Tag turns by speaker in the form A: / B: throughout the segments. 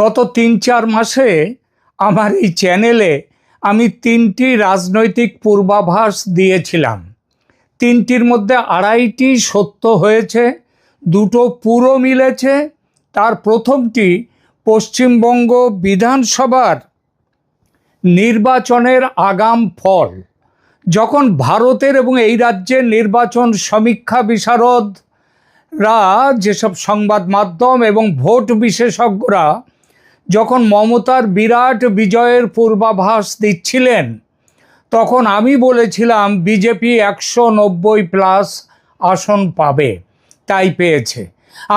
A: গত ৩-৪ মাসে আমার এই চ্যানেলে আমি ৩টি রাজনৈতিক পূর্বাভাস দিয়েছিলাম। ৩টির মধ্যে ২.৫টি সত্য হয়েছে, ২টো পুরো মিলেছে। তার প্রথমটি পশ্চিমবঙ্গ বিধানসভার নির্বাচনের আগাম ফল। যখন ভারতের এবং এই রাজ্যের নির্বাচন সমীক্ষা বিশারদরা, যেসব সংবাদ মাধ্যম এবং ভোট বিশেষজ্ঞরা যখন মমতার বিরাট বিজয়ের পূর্বাভাস দিচ্ছিলেন, তখন আমি বলেছিলাম বিজেপি ১৯০+ আসন পাবে, তাই পেয়েছে।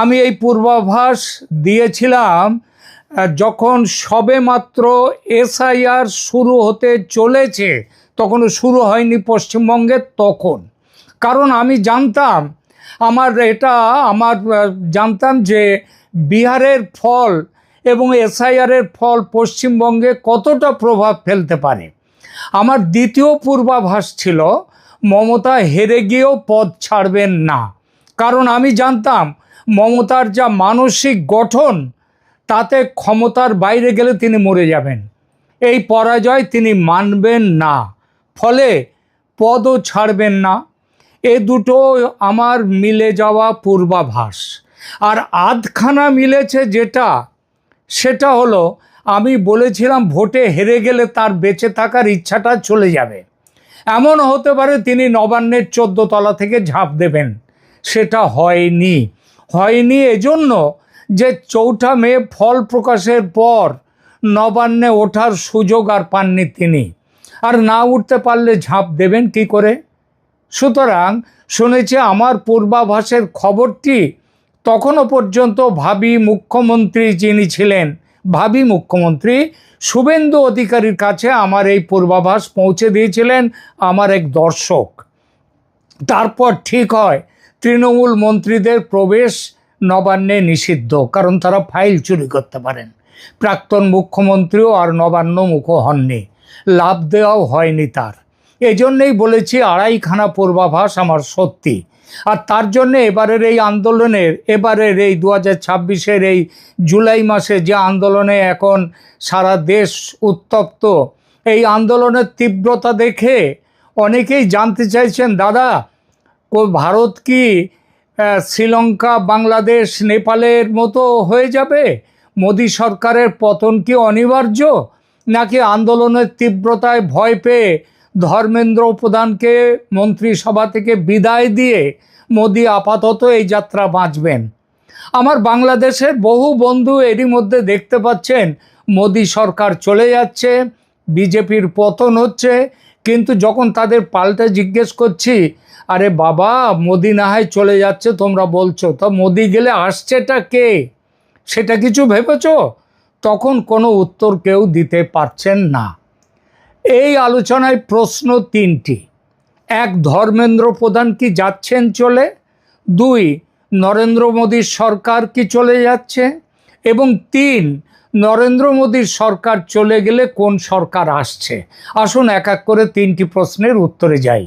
A: আমি এই পূর্বাভাস দিয়েছিলাম যখন সবেমাত্র এসআইআর শুরু হতে চলেছে, তখনও শুরু হয়নি পশ্চিমবঙ্গে তখন। কারণ আমি জানতাম জানতাম যে বিহারের ফল এবং এসআইআরের ফল পশ্চিমবঙ্গে কতটা প্রভাব ফেলতে পারে। আমার দ্বিতীয় পূর্বাভাস ছিল মমতা হেরে গিয়েও পদ ছাড়বেন না, কারণ আমি জানতাম মমতার যা মানসিক গঠন, তাতে ক্ষমতার বাইরে গেলে তিনি মরে যাবেন। এই পরাজয় তিনি মানবেন না, ফলে পদও ছাড়বেন না। এ দুটো আমার মিলে যাওয়া পূর্বাভাস। আর আধখানা মিলেছে সেটা হলো, আমি বলেছিলাম ভোটে হেরে গেলে তার বেঁচে থাকার ইচ্ছাটা চলে যাবে। এমন হতে পারে তিনি নবান্নের 14 তলা থেকে ঝাঁপ দেবেন। সেটা হয়নি এজন্য যে 4 মে ফল প্রকাশের পর নবান্নে ওঠার সুযোগ আর পাননি তিনি। আর না উঠতে পারলে ঝাঁপ দেবেন কি করে? সুতরাং শুনেছি আমার পূর্বাভাসের খবরটি তখনও পর্যন্ত ভাবী মুখ্যমন্ত্রী শুভেন্দু অধিকারীর কাছে আমার এই পূর্বাভাস পৌঁছে দিয়েছিলেন আমার এক দর্শক। তারপর ঠিক হয় তৃণমূল মন্ত্রীদের প্রবেশ নবান্নে নিষিদ্ধ, কারণ তারা ফাইল চুরি করতে পারেন। প্রাক্তন মুখ্যমন্ত্রীও আর নবান্নমুখ হননি, লাভ দেওয়াও হয়নি তার। এজন্যই বলেছি 2.5খানা পূর্বাভাস আমার সত্যি। আর তার জন্যে এবারের এই 2026-এর এই জুলাই মাসে যে আন্দোলনে এখন সারা দেশ উত্তপ্ত, এই আন্দোলনের তীব্রতা দেখে অনেকেই জানতে চাইছেন, দাদা ভারত কি শ্রীলঙ্কা, বাংলাদেশ, নেপালের মতো হয়ে যাবে? মোদী সরকারের পতন কি অনিবার্য? নাকি আন্দোলনের তীব্রতায় ভয় পেয়ে ধর্মেন্দ্র প্রধানকে মন্ত্রিসভা থেকে বিদায় দিয়ে মোদী আপাতত এই যাত্রা বাঁচবেন? আমার বাংলাদেশের বহু বন্ধু এরই মধ্যে দেখতে পাচ্ছেন মোদী সরকার চলে যাচ্ছে, বিজেপির পতন হচ্ছে, কিন্তু যখন তাদের পাল্টে জিজ্ঞেস করছি, আরে বাবা মোদী না হয় চলে যাচ্ছে তোমরা বলছো, তো মোদী গেলে আসছেটা কে? সেটা কিছু ভেবেছ? তখন কোনো উত্তর কেউ দিতে পারছেন না। এই আলোচনায় প্রশ্ন 3টি। 1, ধর্মেন্দ্র প্রধান কি যাচ্ছেন চলে? 2, নরেন্দ্র মোদীর সরকার কি চলে যাচ্ছে? এবং 3, নরেন্দ্র মোদীর সরকার চলে গেলে কোন সরকার আসছে? আসুন এক এক করে 3টি প্রশ্নের উত্তরে যাই।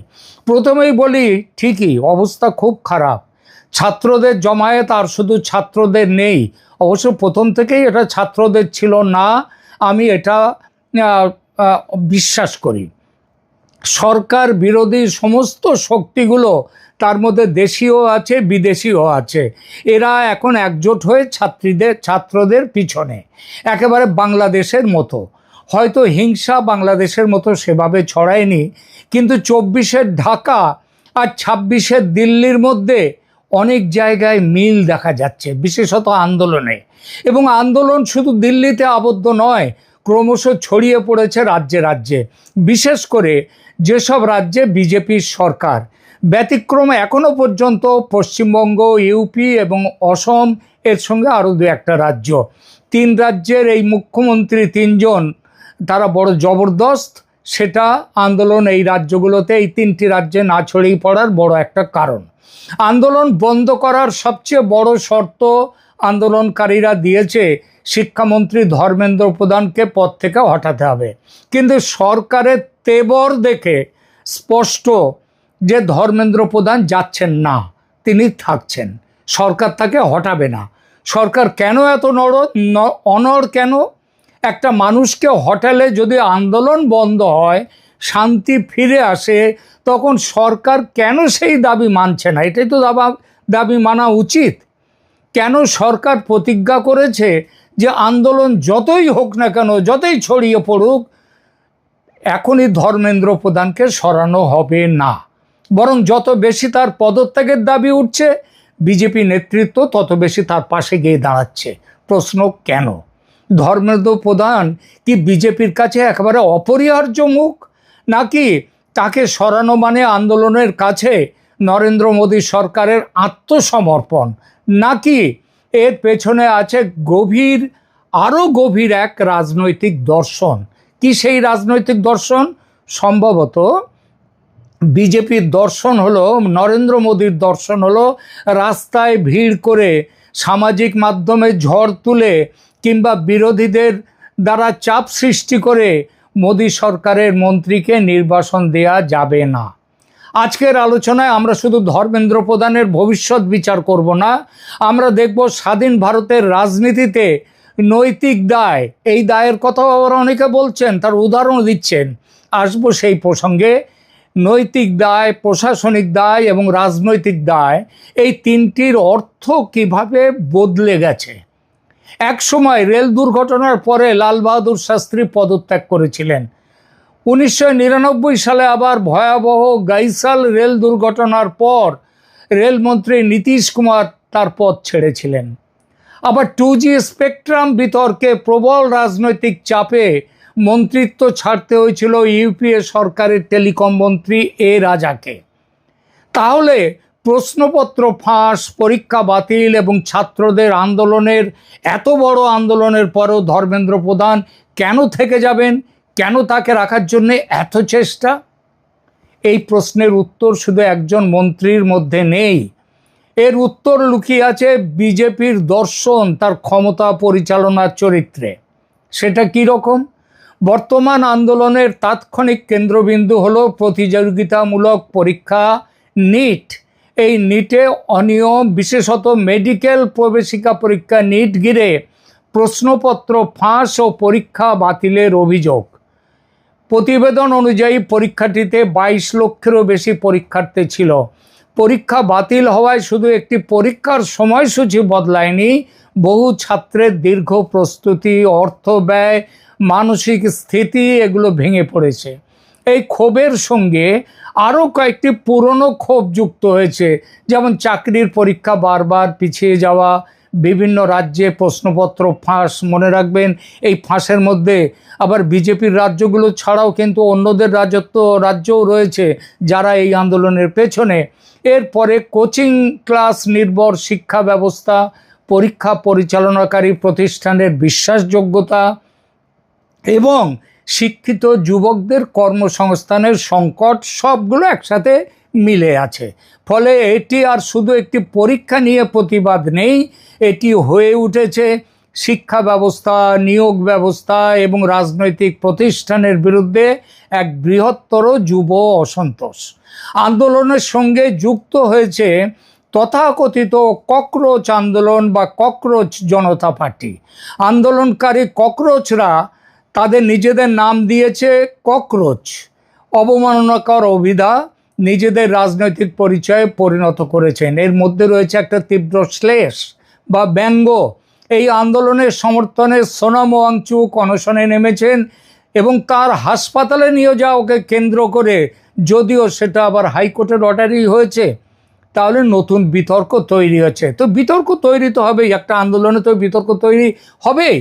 A: প্রথমেই বলি, ঠিকই অবস্থা খুব খারাপ। ছাত্রদের জমায়েত আর শুধু ছাত্রদের নেই, অবশ্য প্রথম থেকেই এটা ছাত্রদের ছিল না, আমি এটা বিশ্বাস করি। সরকার বিরোধী সমস্ত শক্তিগুলো, তার মধ্যে দেশীয় আছে বিদেশিও আছে, এরা এখন একজোট হয়ে ছাত্রদের পিছনে, একেবারে বাংলাদেশের মতো। হয়তো হিংসা বাংলাদেশের মতো সেভাবে ছড়ায়নি, কিন্তু 24-এর ঢাকা আর 26-এর দিল্লির মধ্যে অনেক জায়গায় মিল দেখা যাচ্ছে, বিশেষত আন্দোলনে। এবং আন্দোলন শুধু দিল্লিতে আবদ্ধ নয়, ক্রমশ ছড়িয়ে পড়েছে রাজ্যে রাজ্যে, বিশেষ করে যেসব রাজ্যে বিজেপির সরকার। ব্যতিক্রম এখনও পর্যন্ত পশ্চিমবঙ্গ, ইউপি এবং অসম, এর সঙ্গে আরও 2-1টা রাজ্য। 3 রাজ্যের এই মুখ্যমন্ত্রী 3জন, তারা বড় জবরদস্ত। সেটা আন্দোলন এই রাজ্যগুলোতে, এই 3টি রাজ্যে না ছড়িয়ে পড়ার বড় একটা কারণ। আন্দোলন বন্ধ করার সবচেয়ে বড় শর্ত আন্দোলনকারীরা দিয়েছে, শিক্ষামন্ত্রী ধর্মেন্দ্র প্রধানকে পদ থেকে হটাতে হবে। কিন্তু সরকারের তেবর দেখে স্পষ্ট যে ধর্মেন্দ্র প্রধান যাচ্ছেন না, তিনি থাকছেন, সরকার তাকে হটাবে না। সরকার কেন এত অনড় কেন? একটা মানুষকে হোটেলে যদি আন্দোলন বন্ধ হয়, শান্তি ফিরে আসে, তখন সরকার কেন সেই দাবি মানছে না? এটাই তো দাবি মানা উচিত। কেন সরকার প্রতিজ্ঞা করেছে যে আন্দোলন যতই হোক না কেন, যতই ছড়িয়ে পড়ুক, এখনই ধর্মেন্দ্র প্রধানকে সরানো হবে না, বরং যত বেশি তার পদত্যাগের দাবি উঠছে, বিজেপি নেতৃত্ব তত বেশি তার পাশে গিয়ে দাঁড়াচ্ছে। প্রশ্ন কেন? ধর্মেন্দ্র প্রধান কি বিজেপির কাছে একেবারে অপরিহার্য মুখ, নাকি তাকে সরানো মানে আন্দোলনের কাছে নরেন্দ্র মোদী সরকারের আত্মসমর্পণ, নাকি এর পেছনে আছে আরও গভীর এক রাজনৈতিক দর্শন? কি সেই রাজনৈতিক দর্শন? সম্ভবত বিজেপির দর্শন হলো, নরেন্দ্র মোদীর দর্শন হলো রাস্তায় ভিড় করে, সামাজিক মাধ্যমে ঝড় তুলে, কিংবা বিরোধীদের দ্বারা চাপ সৃষ্টি করে মোদী সরকারের মন্ত্রীকে নির্বাসন দেয়া যাবে না। আজকের আলোচনায় আমরা শুধু ধর্মেন্দ্র প্রধানের ভবিষ্যৎ বিচার করব না, আমরা দেখব স্বাধীন ভারতের রাজনীতিতে নৈতিক দায়, এই দায়ের কথাও আবার অনেকে বলছেন, তার উদাহরণ দিচ্ছেন। আসবো সেই প্রসঙ্গে। নৈতিক দায়, প্রশাসনিক দায় এবং রাজনৈতিক দায়, এই তিনটির অর্থ কিভাবে বদলে গেছে। এক সময় রেল দুর্ঘটনার পরে লাল বাহাদুর শাস্ত্রী পদত্যাগ করেছিলেন। 1999 সালে আবার ভয়াবহ গাইসাল রেল দুর্ঘটনার পর রেলমন্ত্রী নীতিশ কুমার তার পদ ছেড়েছিলেন। আবার 2G স্পেকট্রাম বিতর্কে প্রবল রাজনৈতিক চাপে মন্ত্রিত্ব ছাড়তে হয়েছিল ইউপিএ সরকারের টেলিকম মন্ত্রী এ রাজাকে। তাহলে প্রশ্নপত্র ফাঁস, পরীক্ষা বাতিল এবং ছাত্রদের আন্দোলনের, এত বড় আন্দোলনের পরেও ধর্মেন্দ্র প্রধান কেন থেকে যাবেন? কেন তাকে রাখার জন্য এত চেষ্টা? এই প্রশ্নের উত্তর শুধু একজন মন্ত্রীর মধ্যে নেই, এর উত্তর লুকিয়ে আছে বিজেপির দর্শন, তার ক্ষমতা পরিচালনার চরিত্রে। সেটা কি রকম? বর্তমান আন্দোলনের তাৎক্ষণিক কেন্দ্রবিন্দু হলো প্রতিযোগিতামূলক পরীক্ষা নিট। এই নিটে অনিয়ম, বিশেষত মেডিকেল প্রবেশিকা পরীক্ষা নিট ঘিরে প্রশ্নপত্র ফাঁস ও পরীক্ষা বাতিলের অভিযোগ। প্রতিবেদন অনুযায়ী পরীক্ষাটিতে 22 লক্ষেরও বেশি পরীক্ষার্থী ছিল। পরীক্ষা বাতিল হওয়ায় শুধু একটি পরীক্ষার সময়সূচি বদলায়নি, বহু ছাত্রের দীর্ঘ প্রস্তুতি, অর্থ ব্যয়, মানসিক স্থিতি এগুলো ভেঙে পড়েছে। এই ক্ষোভের সঙ্গে আরও কয়েকটি পুরনো ক্ষোভ যুক্ত হয়েছে, যেমন চাকরির পরীক্ষা বারবার পিছিয়ে যাওয়া, বিভিন্ন রাজ্যে প্রশ্নপত্র ফাঁস। মনে রাখবেন, এই ফাঁসের মধ্যে আবার বিজেপির রাজ্যগুলো ছাড়াও কিন্তু অন্যদের রাজ্যও রয়েছে যারা এই আন্দোলনের পেছনে। এরপরে কোচিং ক্লাস নির্ভর শিক্ষা ব্যবস্থা, পরীক্ষা পরিচালনাকারী প্রতিষ্ঠানের বিশ্বাসযোগ্যতা এবং শিক্ষিত যুবকদের কর্মসংস্থানের সংকট, সবগুলো একসাথে মিলে আছে। ফলে এটি আর শুধু একটি পরীক্ষা নিয়ে প্রতিবাদ নেই, এটি হয়ে উঠেছে শিক্ষা ব্যবস্থা, নিয়োগ ব্যবস্থা এবং রাজনৈতিক প্রতিষ্ঠানের বিরুদ্ধে এক বৃহত্তর যুব অসন্তোষ। আন্দোলনের সঙ্গে যুক্ত হয়েছে তথাকথিত ককরোচ আন্দোলন বা ককরোচ জনতা পার্টি। আন্দোলনকারী ককরোচরা তাদের নিজেদের নাম দিয়েছে ককরোচ। অবমাননাকর অভিধা নিজেদের রাজনৈতিক পরিচয়ে পরিণত করেছেন। এর মধ্যে রয়েছে একটা তীব্র শ্লেষ বা ব্যঙ্গ। এই আন্দোলনের সমর্থনে সোনাম ওয়াংচুক অনশনে নেমেছেন এবং তার হাসপাতালে নিয়ে যাওয়াকে কেন্দ্র করে, যদিও সেটা আবার হাইকোর্টের অর্ডারই হয়েছে, তাহলে নতুন বিতর্ক তৈরি হয়েছে। তো বিতর্ক তৈরি তো হবেই, একটা আন্দোলনে তো বিতর্ক তৈরি হবেই।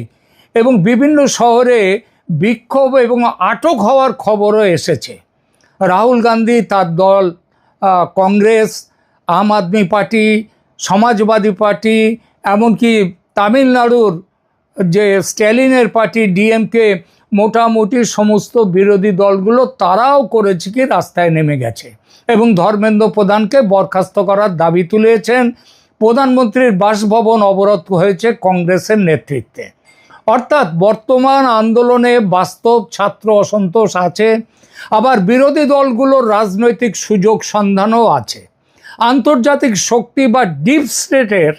A: এবং বিভিন্ন শহরে বিক্ষোভ এবং আটক হওয়ার খবরও এসেছে। রাহুল গান্ধী, তার দল কংগ্রেস, আম আদমি পার্টি, সমাজবাদী পার্টি, এমনকি তামিলনাড়ুর যে স্ট্যালিনের পার্টি ডিএমকে, মোটামুটি সমস্ত বিরোধী দলগুলো তারাও করেছে কি রাস্তায় নেমে গেছে এবং ধর্মেন্দ্র প্রধানকে বরখাস্ত করার দাবি তুলেছেন। প্রধানমন্ত্রীর বাসভবন অবরোধ হয়েছে কংগ্রেসের নেতৃত্বে। অর্থাৎ বর্তমান আন্দোলনে বাস্তব ছাত্র অসন্তোষ আছে, আবার বিরোধী দলগুলোর রাজনৈতিক সুযোগ সন্ধানও আছে। আন্তর্জাতিক শক্তি বা ডিপ স্টেটের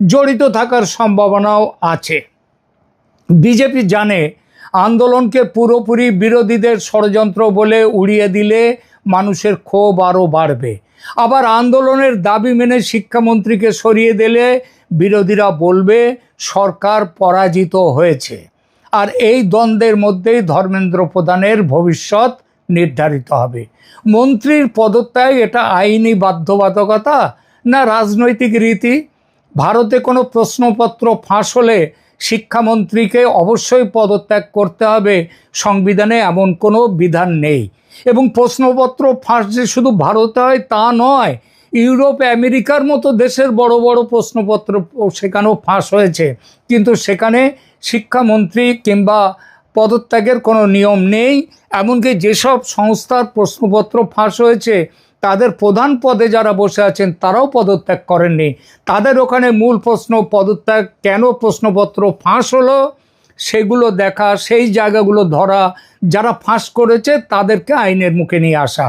A: জড়িত থাকার সম্ভাবনাও আছে। বিজেপি জানে আন্দোলনকে পুরোপুরি বিরোধীদের ষড়যন্ত্র বলে উড়িয়ে দিলে মানুষের ক্ষোভ আরও বাড়বে। আবার আন্দোলনের দাবি মেনে শিক্ষামন্ত্রীকে সরিয়ে দিলে বিরোধীরা বলবে সরকার পরাজিত হয়েছে। আর এই দ্বন্দ্বের মধ্যেই ধর্মেন্দ্র প্রধানের ভবিষ্যৎ নির্ধারিত হবে। মন্ত্রীর পদত্যাগ এটা আইনি বাধ্যবাধকতা না রাজনৈতিক রীতি? ভারতে কোনো প্রশ্নপত্র ফাঁস হলে শিক্ষামন্ত্রীকে অবশ্যই পদত্যাগ করতে হবে, সংবিধানে এমন কোনো বিধান নেই। এবং প্রশ্নপত্র ফাঁস যে শুধু ভারতে হয় তা নয়, ইউরোপ আমেরিকার মতো দেশের বড় বড় প্রশ্নপত্র সেখানেও ফাঁস হয়েছে, কিন্তু সেখানে শিক্ষামন্ত্রী কিংবা পদত্যাগের কোনো নিয়ম নেই। এমনকি যেসব সংস্থার প্রশ্নপত্র ফাঁস হয়েছে তাদের প্রধান পদে যারা বসে আছেন তারাও পদত্যাগ করেননি। তাদের ওখানে মূল প্রশ্ন পদত্যাগ কেন, প্রশ্নপত্র ফাঁস হলো সেগুলো দেখা, সেই জায়গাগুলো ধরা, যারা ফাঁস করেছে তাদেরকে আইনের মুখে নিয়ে আসা।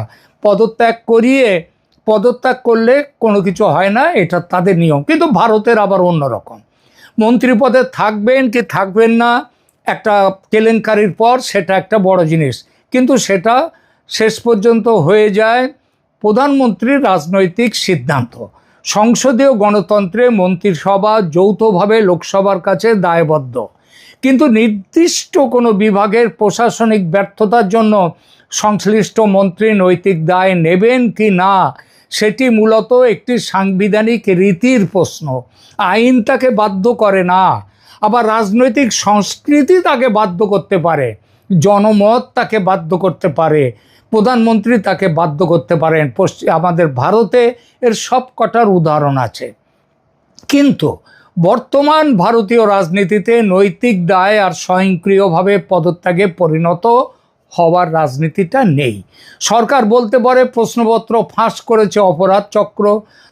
A: পদত্যাগ করলে কোনো কিছু হয় না, এটা তাদের নিয়ম। কিন্তু ভারতের আবার অন্যরকম। মন্ত্রী পদে থাকবেন কি থাকবেন না একটা কেলেঙ্কারির পর সেটা একটা বড় জিনিস, কিন্তু সেটা শেষ পর্যন্ত হয়ে যায় প্রধানমন্ত্রীর রাজনৈতিক সিদ্ধান্ত। সংসদীয় গণতন্ত্রে মন্ত্রিসভা যৌথভাবে লোকসভার কাছে দায়বদ্ধ, কিন্তু নির্দিষ্ট কোনো বিভাগের প্রশাসনিক ব্যর্থতার জন্য সংশ্লিষ্ট মন্ত্রী নৈতিক দায় নেবেন কি না সেটি মূলত একটি সাংবিধানিক রীতির প্রশ্ন। আইন তাকে বাধ্য করে না, আবার রাজনৈতিক সংস্কৃতি তাকে বাধ্য করতে পারে, জনমত তাকে বাধ্য করতে পারে, প্রধানমন্ত্রী তাকে বাধ্য করতে পারেন। আমাদের ভারতে এর সব কটার উদাহরণ আছে। কিন্তু বর্তমান ভারতীয় রাজনীতিতে নৈতিক দায় আর স্বয়ংক্রিয়ভাবে পদত্যাগে পরিণত হওয়ার রাজনীতিটা নেই। সরকার বলতে পারে প্রশ্নপত্র ফাঁস করেছে অপরাধ চক্র,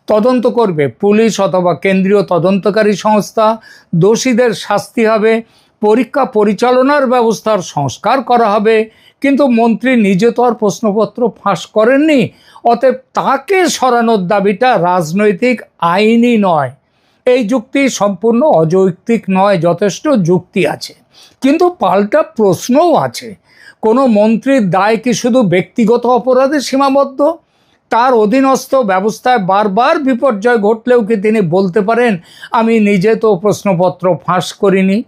A: তদন্ত করবে পুলিশ অথবা কেন্দ্রীয় তদন্তকারী সংস্থা, দোষীদের শাস্তি হবে, পরীক্ষা পরিচালনার ব্যবস্থার সংস্কার করা হবে। কিন্তু মন্ত্রী নিজে তো আর প্রশ্নপত্র ফাঁস করেননি, অতএব তাকে সরানোর দাবিটা রাজনৈতিক, আইনি নয়। এই যুক্তি সম্পূর্ণ অযৌক্তিক নয়, যথেষ্ট যুক্তি আছে। কিন্তু পাল্টা প্রশ্নও আছে, কোনো মন্ত্রীর দায় কি শুধু ব্যক্তিগত অপরাধে সীমাবদ্ধ? তার অধীনস্থ ব্যবস্থায় বারবার বিপর্যয় ঘটলেও কি তিনি বলতে পারেন আমি নিজে তো প্রশ্নপত্র ফাঁস করিনি?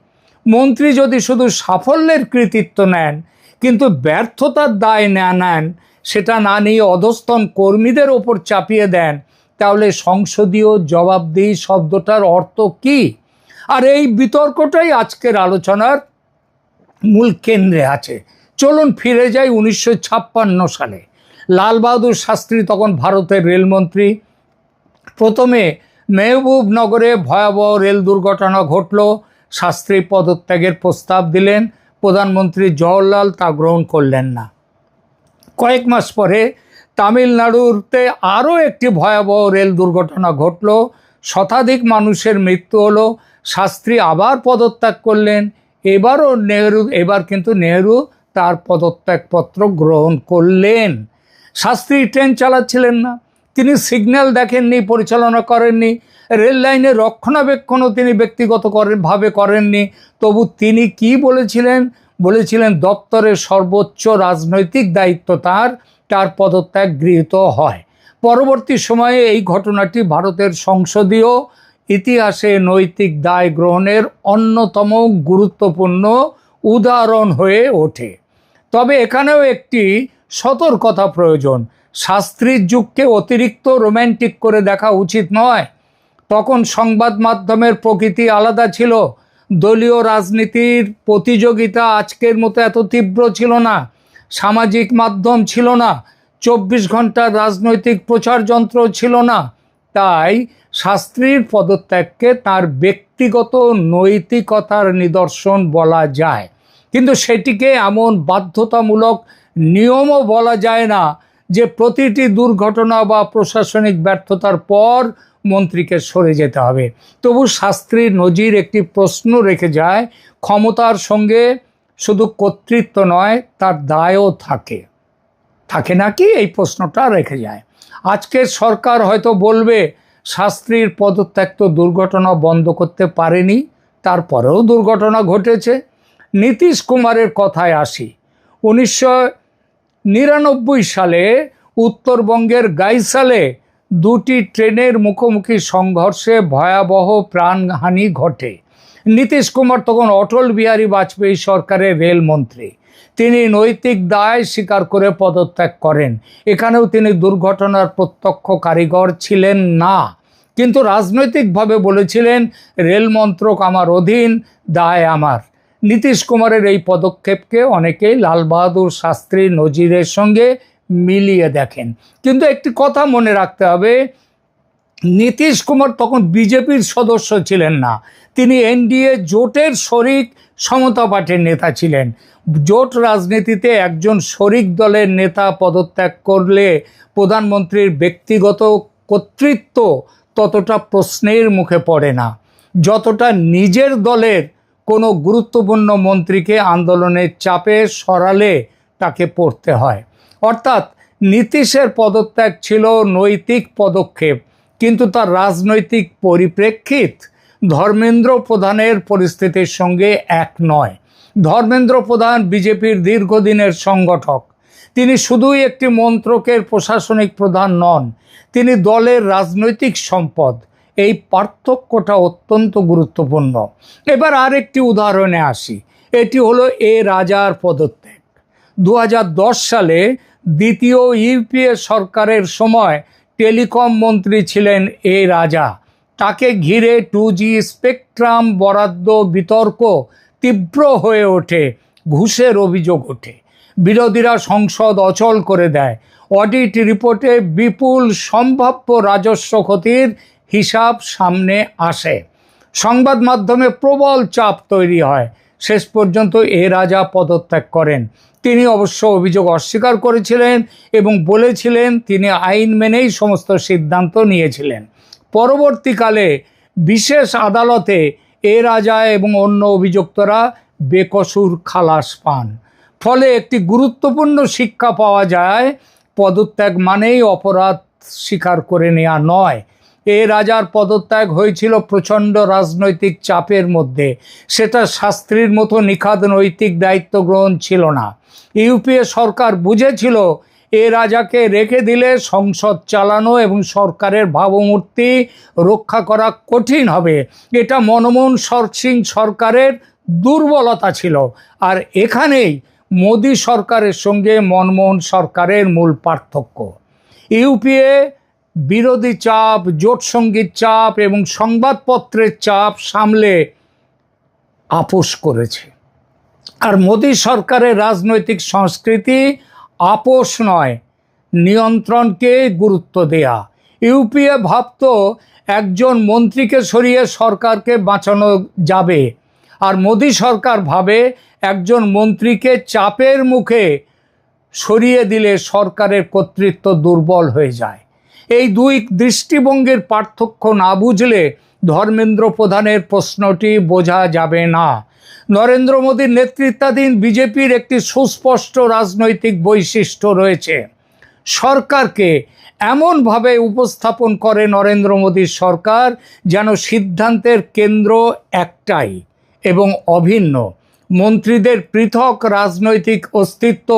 A: মন্ত্রী যদি শুধু সাফল্যের কৃতিত্ব নেন কিন্তু ব্যর্থতার দায় না নেন, সেটা না নিয়ে অধস্তন কর্মীদের ওপর চাপিয়ে দেন, তাহলে সংসদীয় জবাবদিহি শব্দটার অর্থ কি? আর এই বিতর্কটাই আজকের আলোচনার মূল কেন্দ্রে আছে। চলুন ফিরে যাই 1956 সালে। লাল বাহাদুর শাস্ত্রী তখন ভারতের রেলমন্ত্রী। প্রথমে মেহবুবনগরে ভয়াবহ রেল দুর্ঘটনা ঘটল। শাস্ত্রী পদত্যাগের প্রস্তাব দিলেন, প্রধানমন্ত্রী জওহরলাল তা গ্রহণ করলেন না। কয়েক মাস পরে তামিলনাড়ুতে আরও একটি ভয়াবহ রেল দুর্ঘটনা ঘটল, শতাধিক মানুষের মৃত্যু হলো। শাস্ত্রী আবার পদত্যাগ করলেন। এবার কিন্তু নেহেরু তার পদত্যাগপত্র গ্রহণ করলেন। শাস্ত্রী ট্রেন চালাচ্ছিলেন না, তিনি সিগন্যাল দেখেননি, পরিচালনা করেননি, রেল লাইনের রক্ষণাবেক্ষণও তিনি ব্যক্তিগতভাবে করেননি। তবু তিনি কি বলেছিলেন দপ্তরের সর্বোচ্চ রাজনৈতিক দায়িত্ব তার পদত্যাগ গৃহীত হয়। পরবর্তী সময়ে এই ঘটনাটি ভারতের সংসদীয় ইতিহাসে নৈতিক দায় গ্রহণের অন্যতম গুরুত্বপূর্ণ উদাহরণ হয়ে ওঠে। তবে এখানেও একটি সতর্কতা প্রয়োজন। শাস্ত্রীর যুগকে অতিরিক্ত রোম্যান্টিক করে দেখা উচিত নয়। তখন সংবাদ মাধ্যমের প্রকৃতি আলাদা ছিল, দলীয় রাজনীতির প্রতিযোগিতা আজকের মতো এত তীব্র ছিল না, সামাজিক মাধ্যম ছিল না, 24 ঘন্টার রাজনৈতিক প্রচার যন্ত্র ছিল না। তাই শাস্ত্রীর পদত্যাগকে তার ব্যক্তিগত নৈতিকতার নিদর্শন বলা যায়, কিন্তু সেটিকে এমন বাধ্যতামূলক নিয়মও বলা যায় না যে প্রতিটি দুর্ঘটনা বা প্রশাসনিক ব্যর্থতার পর মন্ত্রীকে সরে যেতে হবে। তবু শাস্ত্রীর নজির একটি প্রশ্ন রেখে যায়, ক্ষমতার সঙ্গে শুধু কর্তৃত্ব নয়, তার দায়ও থাকে নাকি, এই প্রশ্নটা রেখে যায়। আজকের সরকার হয়তো বলবে শাস্ত্রীর পদত্যাগ তো দুর্ঘটনা বন্ধ করতে পারেনি, তারপরেও দুর্ঘটনা ঘটেছে। নীতিশ কুমারের কথায় আসি। 1999 সালে উত্তরবঙ্গের গাইসালে দুটি ট্রেনের মুখোমুখি সংঘর্ষে ভয়াবহ প্রাণহানি ঘটে। নীতিশ কুমার তখন অটল বিহারী বাজপেয়ী সরকারের রেলমন্ত্রী। তিনি নৈতিক দায় স্বীকার করে পদত্যাগ করেন। এখানেও তিনি দুর্ঘটনার প্রত্যক্ষ কারিগর ছিলেন না, কিন্তু রাজনৈতিকভাবে বলেছিলেন রেল মন্ত্রক আমার অধীন, দায় আমার। নীতিশ কুমারের এই পদক্ষেপকে অনেকেই লাল বাহাদুর শাস্ত্রীর নজিরের সঙ্গে মিলিয়ে দেখেন। কিন্তু একটি কথা মনে রাখতে হবে, নীতিশ কুমার তখন বিজেপির সদস্য ছিলেন না, তিনি এনডিএ জোটের শরিক সমতা পার্টির নেতা ছিলেন। জোট রাজনীতিতে একজন শরিক দলের নেতা পদত্যাগ করলে প্রধানমন্ত্রীর ব্যক্তিগত কর্তৃত্ব ততটা প্রশ্নের মুখে পড়ে না, যতটা নিজের দলের কোনো গুরুত্বপূর্ণ মন্ত্রীকে আন্দোলনের চাপে সরালে তাকে পড়তে হয়। অর্থাৎ নীতিশের পদত্যাগ ছিল নৈতিক পদক্ষেপ, কিন্তু তার রাজনৈতিক পরিপ্রেক্ষিত ধর্মেন্দ্র প্রধানের পরিস্থিতির সঙ্গে এক নয়। ধর্মেন্দ্র প্রধান বিজেপির দীর্ঘদিনের সংগঠক। তিনি শুধুই একটি মন্ত্রকের প্রশাসনিক প্রধান নন, তিনি দলের রাজনৈতিক সম্পদ। এই পার্থক্যটা অত্যন্ত গুরুত্বপূর্ণ। এবার আরেকটি উদাহরণে আসি, এটি হলো এ রাজার পদত্যাগ। 2010 সালে দ্বিতীয় ইউপিএ সরকারের সময় টেলিকম মন্ত্রী ছিলেন এ রাজা। তাকে ঘিরে 2G স্পেকট্রাম বরাদ্দ বিতর্ক তীব্র হয়ে ওঠে, ঘুষের অভিযোগ ওঠে, বিরোধীরা সংসদ অচল করে দেয়। অডিট রিপোর্টে বিপুল সম্ভাব্য রাজস্ব ক্ষতির হিসাব সামনে আসে, সংবাদ মাধ্যমে প্রবল চাপ তৈরি হয়। শেষ পর্যন্ত এ রাজা পদত্যাগ করেন। তিনি অবশ্য অভিযোগ অস্বীকার করেছিলেন এবং বলেছিলেন তিনি আইন মেনেই সমস্ত সিদ্ধান্ত নিয়েছিলেন। পরবর্তীকালে বিশেষ আদালতে এ রাজা এবং অন্য অভিযুক্তরা বেকসুর খালাস পান। ফলে একটি গুরুত্বপূর্ণ শিক্ষা পাওয়া যায়, পদত্যাগ মানেই অপরাধ স্বীকার করে নেওয়া নয়। এ রাজার পদত্যাগ হয়েছিল প্রচণ্ড রাজনৈতিক চাপের মধ্যে, সেটা শাস্ত্রীর মতো নিখাদ নৈতিক দায়িত্ব গ্রহণ ছিল না। ইউপিএ সরকার বুঝেছিল এ রাজাকে রেখে দিলে সংসদ চালানো এবং সরকারের ভাবমূর্তি রক্ষা করা কঠিন হবে। এটা মনমোহন সিং সরকারের দুর্বলতা ছিল। আর এখানেই মোদি সরকারের সঙ্গে মনমোহন সরকারের মূল পার্থক্য। ইউপিএ বিরোধী চাপ, জোট সঙ্গীর চাপ এবং সংবাদপত্রের চাপ সামলে আপোষ করেছে। আর মোদি সরকারের রাজনৈতিক সংস্কৃতি আপোষ নয়, নিয়ন্ত্রণকে গুরুত্ব দেয়া। ইউপিএ ভাবত একজন মন্ত্রীকে সরিয়ে সরকারকে বাঁচানো যাবে, আর মোদি সরকার ভাবে একজন মন্ত্রীকে চাপের মুখে সরিয়ে দিলে সরকারের কর্তৃত্ব দুর্বল হয়ে যায়। এই দুই দৃষ্টিভঙ্গির পার্থক্য না বুঝলে ধর্মেন্দ্র প্রধানের প্রশ্নটি বোঝা যাবে না। নরেন্দ্র মোদীর নেতৃত্বাধীন বিজেপির একটি সুস্পষ্ট রাজনৈতিক বৈশিষ্ট্য রয়েছে। সরকারকে এমনভাবে উপস্থাপন করে নরেন্দ্র মোদীর সরকার যেন সিদ্ধান্তের কেন্দ্র একটাই এবং অভিন্ন। মন্ত্রীদের পৃথক রাজনৈতিক অস্তিত্ব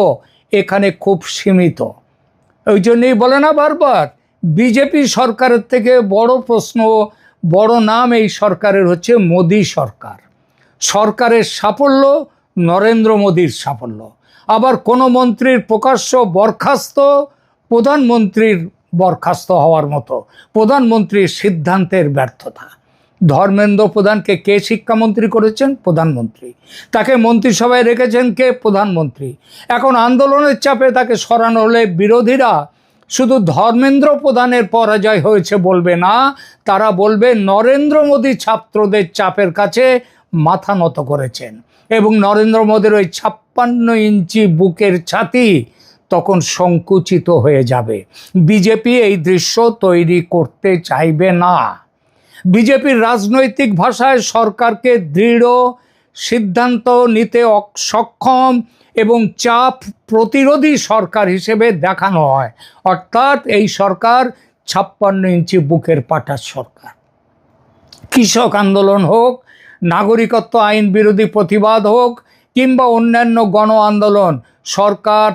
A: এখানে খুব সীমিত। ওই জন্যই বলে না বারবার, বিজেপি সরকারের থেকে বড় প্রশ্ন, বড় নাম এই সরকারের হচ্ছে মোদী সরকার। সরকারের সাফল্য নরেন্দ্র মোদীর সাফল্য। আবার কোনো মন্ত্রীর প্রকাশ্য বরখাস্ত প্রধানমন্ত্রীর বরখাস্ত হওয়ার মতো, প্রধানমন্ত্রীর সিদ্ধান্তের ব্যর্থতা। ধর্মেন্দ্র প্রধানকে কে শিক্ষামন্ত্রী করেছেন? প্রধানমন্ত্রী। তাকে মন্ত্রিসভায় রেখেছেন কে? প্রধানমন্ত্রী। এখন আন্দোলনের চাপে তাকে সরানো হলে বিরোধীরা শুধু ধর্মেন্দ্র প্রধানের পরাজয় হয়েছে বলবে না, তারা বলবে নরেন্দ্র মোদী ছাত্রদের চাপের কাছে মাথা নত করেছেন। এবং নরেন্দ্র মোদীর ওই 56 ইঞ্চি বুকের ছাতি তখন সংকুচিত হয়ে যাবে। বিজেপি এই দৃশ্য তৈরি করতে চাইবে না। বিজেপির রাজনৈতিক ভাষায় সরকারকে দৃঢ় সিদ্ধান্ত নিতে সক্ষম এবং চাপ প্রতিরোধী সরকার হিসেবে দেখানো হয়। অর্থাৎ এই সরকার 56 ইঞ্চি বুকের পাটার সরকার। কৃষক আন্দোলন হোক, নাগরিকত্ব আইন বিরোধী প্রতিবাদ হোক কিংবা অন্যান্য গণ আন্দোলন, সরকার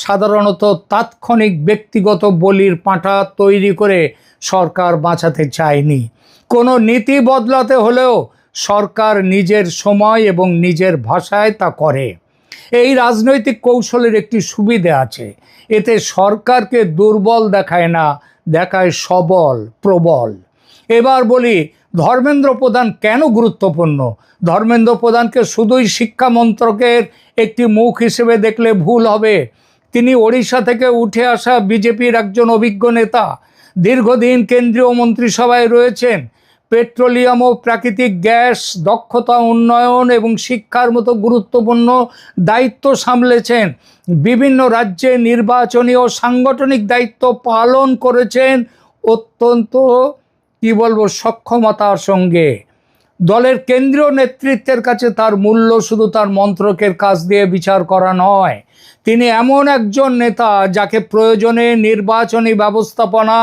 A: সাধারণত তাৎক্ষণিক ব্যক্তিগত বলির পাঁঠা তৈরি করে সরকার বাঁচাতে চায়নি। কোনো নীতি বদলাতে হলেও সরকার নিজের সময় এবং নিজের ভাষায় তা করে। এই রাজনৈতিক কৌশলের একটি সুবিধে আছে, এতে সরকারকে দুর্বল দেখায় না, দেখায় সবল, প্রবল। এবার বলি ধর্মেন্দ্র প্রধান কেন গুরুত্বপূর্ণ। ধর্মেন্দ্র প্রধানকে শুধুই শিক্ষা মন্ত্রকের একটি মুখ হিসেবে দেখলে ভুল হবে। তিনি ওড়িশা থেকে উঠে আসা বিজেপির একজন অভিজ্ঞ নেতা, দীর্ঘদিন কেন্দ্রীয় মন্ত্রিসভায় রয়েছেন, পেট্রোলিয়াম ও প্রাকৃতিক গ্যাস, দক্ষতা উন্নয়ন এবং শিক্ষার মতো গুরুত্বপূর্ণ দায়িত্ব সামলেছেন, বিভিন্ন রাজ্যে নির্বাচনী ও সাংগঠনিক দায়িত্ব পালন করেছেন অত্যন্ত সক্ষমতার সঙ্গে। দলের কেন্দ্রীয় নেতৃত্বের কাছে তার মূল্য শুধু তার মন্ত্রকের কাজ দিয়ে বিচার করা নয়, তিনি এমন একজন নেতা যাকে প্রয়োজনে নির্বাচনী ব্যবস্থাপনা,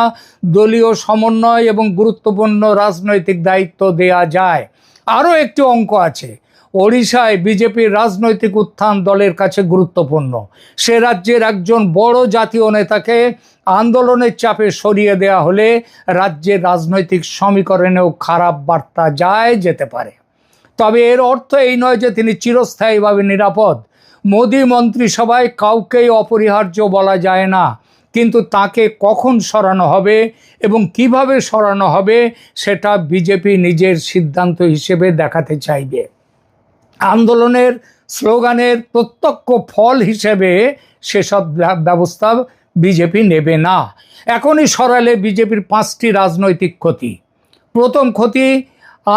A: দলীয় সমন্বয় এবং গুরুত্বপূর্ণ রাজনৈতিক দায়িত্ব দেয়া যায়। আরও একটি অঙ্ক আছে, ওড়িশায় বিজেপির রাজনৈতিক উত্থান দলের কাছে গুরুত্বপূর্ণ। সে রাজ্যের একজন বড় জাতীয় নেতাকে আন্দোলনের চাপে সরিয়ে দেয়া হলে রাজ্যের রাজনৈতিক সমীকরণেও খারাপ বার্তা যেতে পারে। তবে এর অর্থ এই নয় যে তিনি চিরস্থায়ীভাবে নিরাপদ। মোদি মন্ত্রিসভায় কাউকেই অপরিহার্য বলা যায় না, কিন্তু তাকে কখন সরানো হবে এবং কিভাবে সরানো হবে সেটা বিজেপি নিজের সিদ্ধান্ত হিসেবে দেখাতে চাইবে। আন্দোলনের স্লোগানের প্রত্যক্ষ ফল হিসেবে সেসব ব্যবস্থা বিজেপি নেবে না। এখনই সরালে বিজেপির 5টি রাজনৈতিক ক্ষতি। প্রথম ক্ষতি,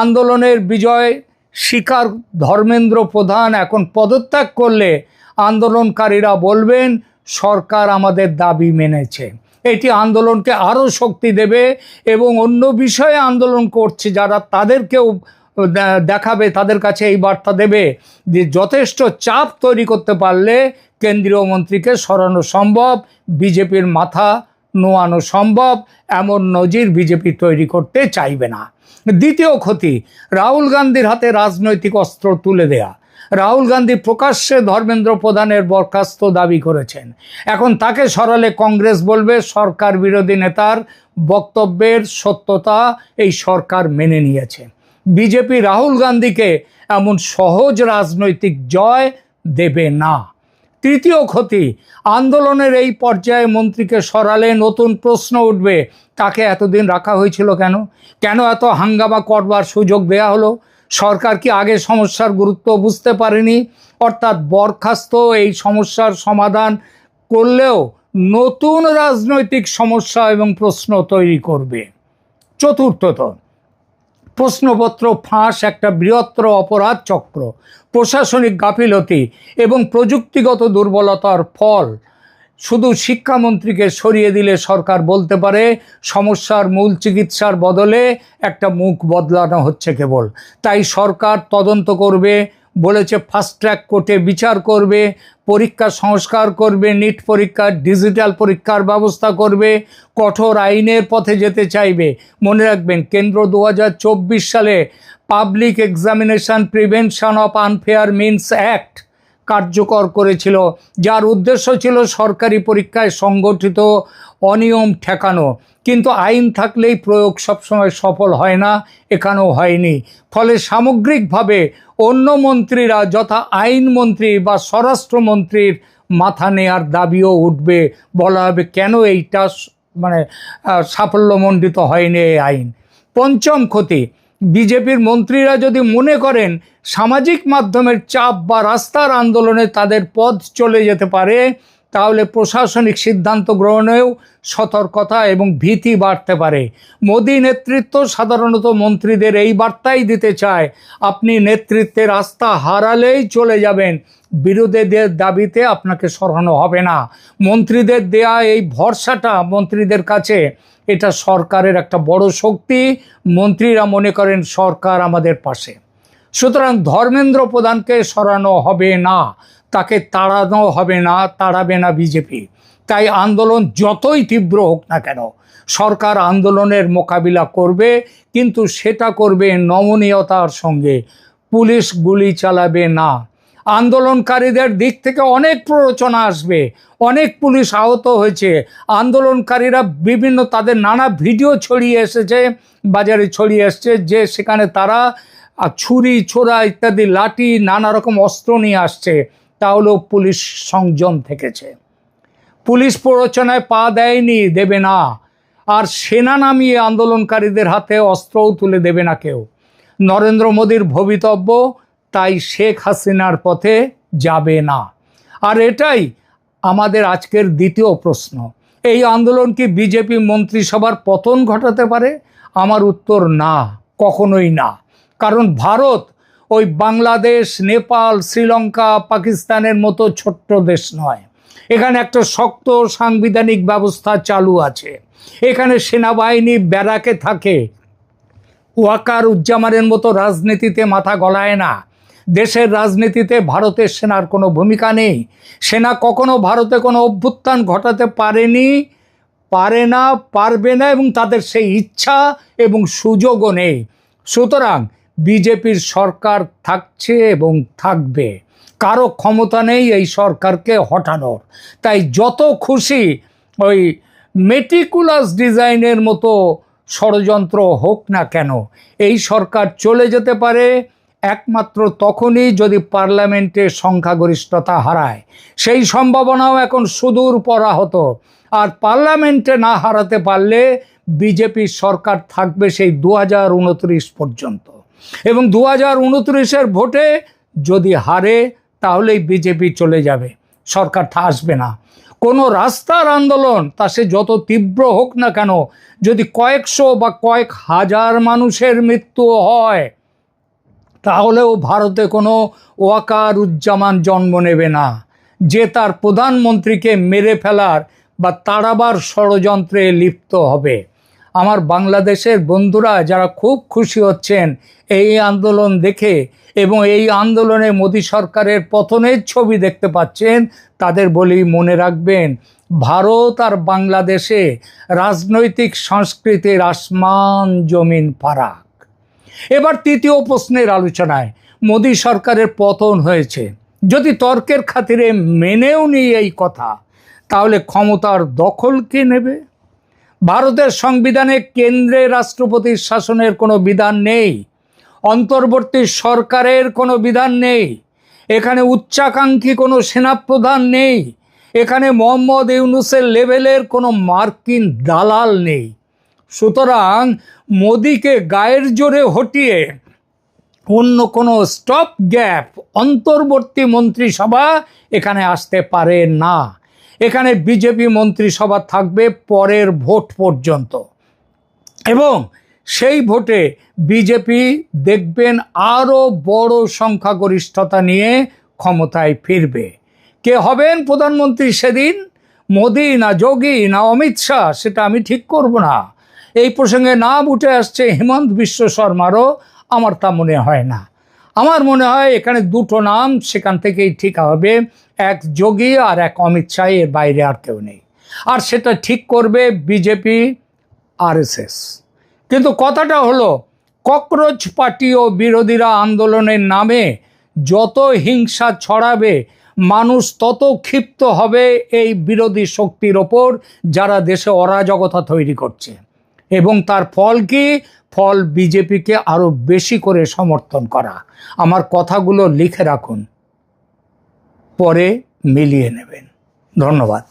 A: আন্দোলনের বিজয় স্বীকার ধর্মেন্দ্র প্রধান এখন পদত্যাগ করলে আন্দোলনকারীরা বলবেন সরকার আমাদের দাবি মেনেছে। এটি আন্দোলনকে আরও শক্তি দেবে এবং অন্য বিষয়ে আন্দোলন করছে যারা তাদেরকেও দেখাবে, তাদের কাছে এই বার্তা দেবে যে যথেষ্ট চাপ তৈরি করতে পারলে কেন্দ্রীয় মন্ত্রীকে সরানো সম্ভব, বিজেপির মাথা নোয়ানো সম্ভব। এমন নজির বিজেপি তৈরি করতে চাইবে না। দ্বিতীয় ক্ষতি, রাহুল গান্ধীর হাতে রাজনৈতিক অস্ত্র তুলে দেয়া। রাহুল গান্ধী প্রকাশ্যে ধর্মেন্দ্র প্রধানের বরখাস্ত দাবি করেছেন। এখন তাকে সরালে কংগ্রেস বলবে সরকার বিরোধী নেতার বক্তব্যের সত্যতা এই সরকার মেনে নিয়েছে। বিজেপি রাহুল গান্ধীকে এমন সহজ রাজনৈতিক জয় দেবে না। তৃতীয় ক্ষতি, আন্দোলনের এই পর্যায়ে মন্ত্রীকে সরালে নতুন প্রশ্ন উঠবে, তাকে এতদিন রাখা হয়েছিল কেন? কেন এত হাঙ্গামা করবার সুযোগ দেয়া হলো? সরকার কি আগে সমস্যার গুরুত্ব বুঝতে পারেনি? অর্থাৎ বরখাস্ত এই সমস্যার সমাধান করলেও নতুন রাজনৈতিক সমস্যা এবং প্রশ্ন তৈরি করবে। চতুর্থত, প্রশ্নপত্র ফাঁস একটা বৃহত্তর অপরাধ চক্র, প্রশাসনিক গাফিলতি এবং প্রযুক্তিগত দুর্বলতার ফল। শুধু শিক্ষামন্ত্রীকে সরিয়ে দিলে সরকার বলতে পারে সমস্যার মূল চিকিৎসার বদলে একটা মুখ বদলানো হচ্ছে কেবল। তাই সরকার তদন্ত করবে, বলেছে ফাস্ট ট্র্যাক কোর্টে বিচার করবে, পরীক্ষা সংস্কার করবে, নিট পরীক্ষার ডিজিটাল পরীক্ষার ব্যবস্থা করবে, কঠোর আইনের পথে যেতে চাইবে। মনে রাখবেন, কেন্দ্র 2024 সালে public examination prevention of unfair means act কার্যকর করেছিল, যার উদ্দেশ্য ছিল সরকারি পরীক্ষায় সংগঠিত অনিয়ম ঠেকানো। কিন্তু আইন থাকলেই প্রয়োগ সবসময় সফল হয় না, এখানেও হয়নি। ফলে সামগ্রিকভাবে অন্য মন্ত্রীরা যথা আইনমন্ত্রী বা স্বরাষ্ট্রমন্ত্রীর মাথা নেয়ার দাবিও উঠবে। বলা হবে কেন এইটা সাফল্যমণ্ডিত হয়নি এই আইন। পঞ্চম ক্ষতি, বিজেপির মন্ত্রীরা যদি মনে করেন সামাজিক মাধ্যমের চাপ বা রাস্তার আন্দোলনে তাদের পথ চলে যেতে পারে, তাহলে প্রশাসনিক সিদ্ধান্ত গ্রহণেও সতর্কতা এবং ভীতি বাড়তে পারে। মোদি নেতৃত্ব সাধারণত মন্ত্রীদের এই বার্তাই দিতে চায়, আপনি নেতৃত্বের আস্থা হারালেই চলে যাবেন, বিরোধীদের দাবিতে আপনাকে সরানো হবে না। মন্ত্রীদের দেয়া এই ভরসাটা মন্ত্রীদের কাছে এটা সরকারের একটা বড় শক্তি। মন্ত্রীরা মনে করেন সরকার আমাদের পাশে। সুতরাং ধর্মেন্দ্র প্রধানকে সরানো হবে না, তাকে তাড়ানো হবে না, তাড়াবে না বিজেপি। তাই আন্দোলন যতই তীব্র হোক না কেন সরকার আন্দোলনের মোকাবিলা করবে, কিন্তু সেটা করবে নমনীয়তার সঙ্গে। পুলিশ গুলি চালাবে না। আন্দোলনকারীদের দিক থেকে অনেক প্ররোচনা আসবে। অনেক পুলিশ আহত হয়েছে। আন্দোলনকারীরা বিভিন্ন তাদের নানা ভিডিও ছড়িয়ে এসেছে, বাজারে ছড়িয়ে এসছে, যে সেখানে তারা ছুরি ছোরা ইত্যাদি লাঠি নানা রকম অস্ত্র নিয়ে আসছে। তাহলেও পুলিশ সংযম থেকেছে। পুলিশ প্ররোচনায় পা দেয়নি, দেবে না। আর সেনা নামিয়ে আন্দোলনকারীদের হাতে অস্ত্রও তুলে দেবে না কেউ। নরেন্দ্র মোদীর ভবিতব্য তাই শেখ হাসিনার পথে যাবে না। আর এটাই আমাদের আজকের দ্বিতীয় প্রশ্ন। এই আন্দোলন কি বিজেপি মন্ত্রিসভার পতন ঘটাতে পারে? আমার উত্তর না, কখনোই না। কারণ ভারত ওই বাংলাদেশ, নেপাল, শ্রীলঙ্কা, পাকিস্তানের মতো ছোট্ট দেশ নয়। এখানে একটা শক্ত সাংবিধানিক ব্যবস্থা চালু আছে। এখানে সেনাবাহিনী ব্যারাকে থাকে। ওয়াকার উজ্জামানের মতো রাজনীতিতে মাথা গলায় না। দেশের রাজনীতিতে ভারতের সেনার কোনো ভূমিকা নেই। সেনা কখনো ভারতে কোনো অভ্যুত্থান ঘটাতে পারেনি, পারে না, পারবে না, এবং তাদের সেই ইচ্ছা এবং সুযোগও নেই। সুতরাং বিজেপির সরকার থাকছে এবং থাকবে। কারো ক্ষমতা নেই এই সরকারকে হটানোর। তাই যত খুশি ওই মেটিকুলাস ডিজাইনের মতো ষড়যন্ত্র হোক না কেন, এই সরকার চলে যেতে পারে একমাত্র তখনই যদি পার্লামেন্টে সংখ্যাগরিষ্ঠতা হারায়। সেই সম্ভাবনাও এখন সুদূর পরাহত। আর পার্লামেন্টে না হারাতে পারলে বিজেপির সরকার থাকবে সেই 2029 পর্যন্ত। এবং 2029-এর ভোটে যদি হারে তাহলেই বিজেপি চলে যাবে, সরকার আসবে না। কোনো রাস্তার আন্দোলন তা সে যত তীব্র হোক না কেন, যদি কয়েকশো বা কয়েক হাজার মানুষের মৃত্যু হয়, তাহলেও ভারতে কোনো ওয়াকার উজ্জামান জন্ম নেবে না, যে তার প্রধানমন্ত্রীকে মেরে ফেলার বা তাড়াবার ষড়যন্ত্রে লিপ্ত হবে। আমার বাংলাদেশের বন্ধুরা যারা খুব খুশি হচ্ছেন এই আন্দোলন দেখে এবং এই আন্দোলনে মোদী সরকারের পতনের ছবি দেখতে পাচ্ছেন, তাদের বলি মনে রাখবেন, ভারত আর বাংলাদেশে রাজনৈতিক সংস্কৃতির আসমান জমিন ফারাক। এবার তৃতীয় প্রশ্নের আলোচনায়। মোদী সরকারের পতন হয়েছে, যদি তর্কের খাতিরে মেনেও নিই এই কথা, তাহলে ক্ষমতার দখল কে নেবে? ভারতের সংবিধানে কেন্দ্রে রাষ্ট্রপতির শাসনের কোনো বিধান নেই। অন্তর্বর্তী সরকারের কোনো বিধান নেই। এখানে উচ্চাকাঙ্ক্ষী কোনো সেনাপ্রধান নেই। এখানে মোহাম্মদ ইউনূসের লেভেলের কোনো মার্কিন দালাল নেই। সুতরাং মোদিকে গায়ের জোরে হটিয়ে অন্য কোনো স্টপ গ্যাপ অন্তর্বর্তী মন্ত্রিসভা এখানে আসতে পারে না। এখানে বিজেপি মন্ত্রিসভা থাকবে পরের ভোট পর্যন্ত, এবং সেই ভোটে বিজেপি দেখবেন আরও বড় সংখ্যাগরিষ্ঠতা নিয়ে ক্ষমতায় ফিরবে। কে হবেন প্রধানমন্ত্রী সেদিন, মোদি না যোগী না অমিত শাহ, সেটা আমি ঠিক করব না। এই প্রসঙ্গে নাম উঠে আসছে হেমন্ত বিশ্ব শর্মারও, আমার তা মনে হয় না। আমার মনে হয় এখানে দুটো নাম সেখান থেকেই ঠিক হবে, এক যোগী আর এক অমিত শাহ, এর বাইরে আর কেউ নেই। আর সেটা ঠিক করবে বিজেপি, আরএসএস। কিন্তু কথাটা হলো, ককরোচ পার্টি ও বিরোধীরা আন্দোলনের নামে যত হিংসা ছড়াবে, মানুষ তত ক্ষিপ্ত হবে এই বিরোধী শক্তির ওপর যারা দেশে অরাজকতা তৈরি করছে। এবং তার ফল কি? ফল বিজেপিকে আরও বেশি করে সমর্থন করা। আমার কথাগুলো লিখে রাখুন, পরে মিলিয়ে নেবেন। ধন্যবাদ।